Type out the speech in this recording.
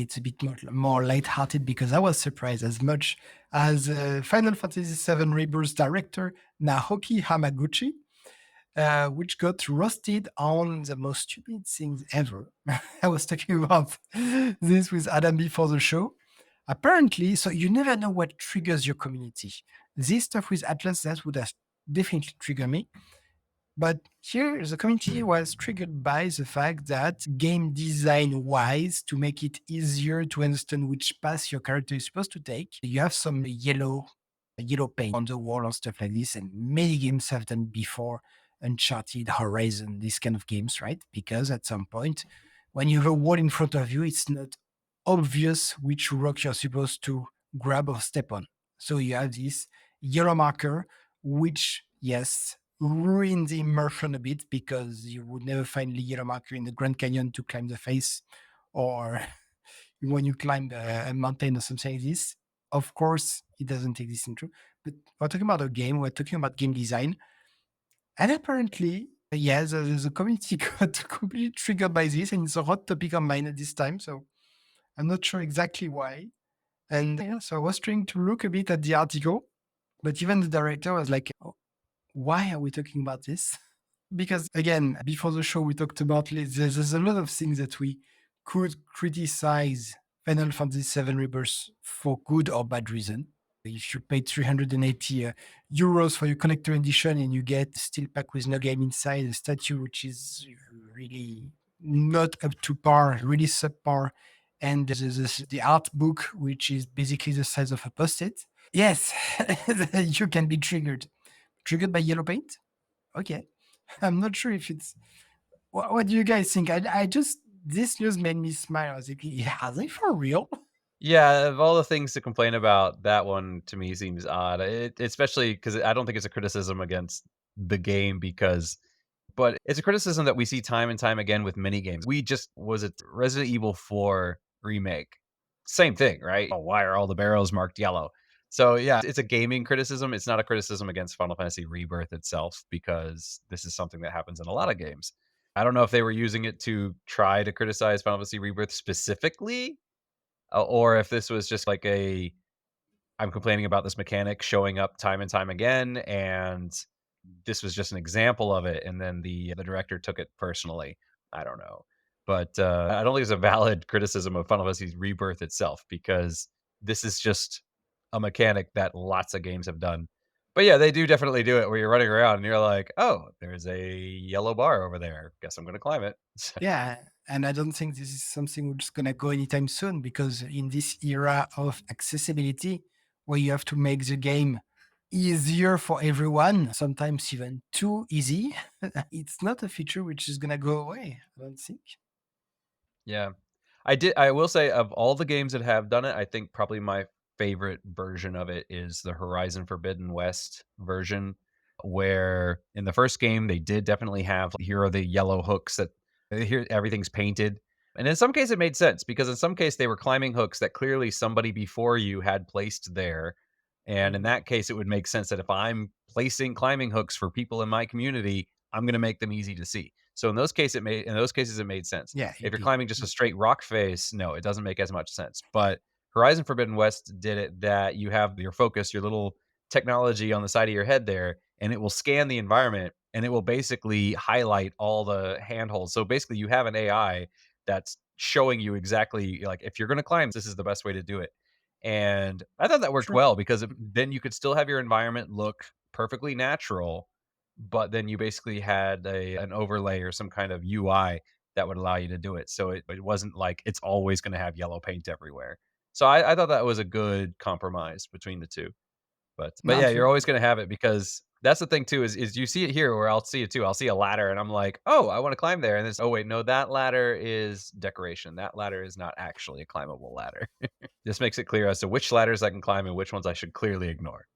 It's a bit more lighthearted because I was surprised as much as Final Fantasy VII Rebirth director Naoki Hamaguchi, which got roasted on the most stupid things ever. I was talking about this with Adam before the show. Apparently, so you never know what triggers your community. This stuff with Atlas, that would have definitely triggered me. But here, the community was triggered by the fact that game design wise, to make it easier to understand which path your character is supposed to take, you have some yellow paint on the wall or stuff like this. And many games have done before, Uncharted, Horizon, these kind of games, right? Because at some point, when you have a wall in front of you, it's not obvious which rock you're supposed to grab or step on. So you have this yellow marker, which, yes, ruin the immersion a bit because you would never find the yellow marker in the Grand Canyon to climb the face, or when you climb a mountain or something like this. Of course, it doesn't take this into. But we're talking about a game, we're talking about game design. And apparently, yeah, the community got completely triggered by this, and it's a hot topic on mine at this time. So I'm not sure exactly why. And yeah, so I was trying to look a bit at the article, but even the director was like, oh, why are we talking about this? Because again, before the show, we talked about there's a lot of things that we could criticize Final Fantasy VII Rebirth for good or bad reason. If you pay 380 euros for your collector edition and you get steel pack with no game inside, a statue which is really not up to par, really subpar, and the art book, which is basically the size of a post-it. Yes, you can be triggered. Triggered by yellow paint? Okay. I'm not sure if it's. What do you guys think? I just. This news made me smile. I was like, yeah, are they for real? Yeah, of all the things to complain about, that one to me seems odd. Especially because I don't think it's a criticism against the game but it's a criticism that we see time and time again with many games. We just was it Resident Evil 4 remake. Same thing, right? Oh, why are all the barrels marked yellow? So yeah, it's a gaming criticism. It's not a criticism against Final Fantasy Rebirth itself because this is something that happens in a lot of games. I don't know if they were using it to try to criticize Final Fantasy Rebirth specifically, or if this was just like I'm complaining about this mechanic showing up time and time again, and this was just an example of it, and then the director took it personally. I don't know. But, I don't think it's a valid criticism of Final Fantasy Rebirth itself because this is just a mechanic that lots of games have done. But yeah, they do definitely do it where you're running around and you're like, "Oh, there's a yellow bar over there. Guess I'm gonna climb it." Yeah. And I don't think this is something which is going to go anytime soon because in this era of accessibility, where you have to make the game easier for everyone, sometimes even too easy, it's not a feature which is going to go away, I don't think. Yeah. I will say of all the games that have done it, I think probably my favorite version of it is the Horizon Forbidden West version, where in the first game, they did definitely have here are the yellow hooks that here everything's painted. And in some case, it made sense because in some case, they were climbing hooks that clearly somebody before you had placed there. And in Mhm. that case, it would make sense that if I'm placing climbing hooks for people in my community, I'm going to make them easy to see. So in those cases it made sense. Yeah, If it'd you're be. climbing just a straight rock face, no, it doesn't make as much sense. But Horizon Forbidden West did it that you have your focus, your little technology on the side of your head there, and it will scan the environment and it will basically highlight all the handholds. So basically, you have an AI that's showing you exactly like if you're going to climb, this is the best way to do it. And I thought that worked True. well because then you could still have your environment look perfectly natural, but then you basically had an overlay or some kind of UI that would allow you to do it. So it wasn't like it's always going to have yellow paint everywhere. So I thought that was a good compromise between the two. But No, yeah, you're true. always gonna have it because that's the thing too is you see it here where I'll see it too. I'll see a ladder and I'm like, "Oh, I wanna climb there." And it's, "Oh, wait, no, that ladder is decoration. That ladder is not actually a climbable ladder." This makes it clear as to which ladders I can climb and which ones I should clearly ignore.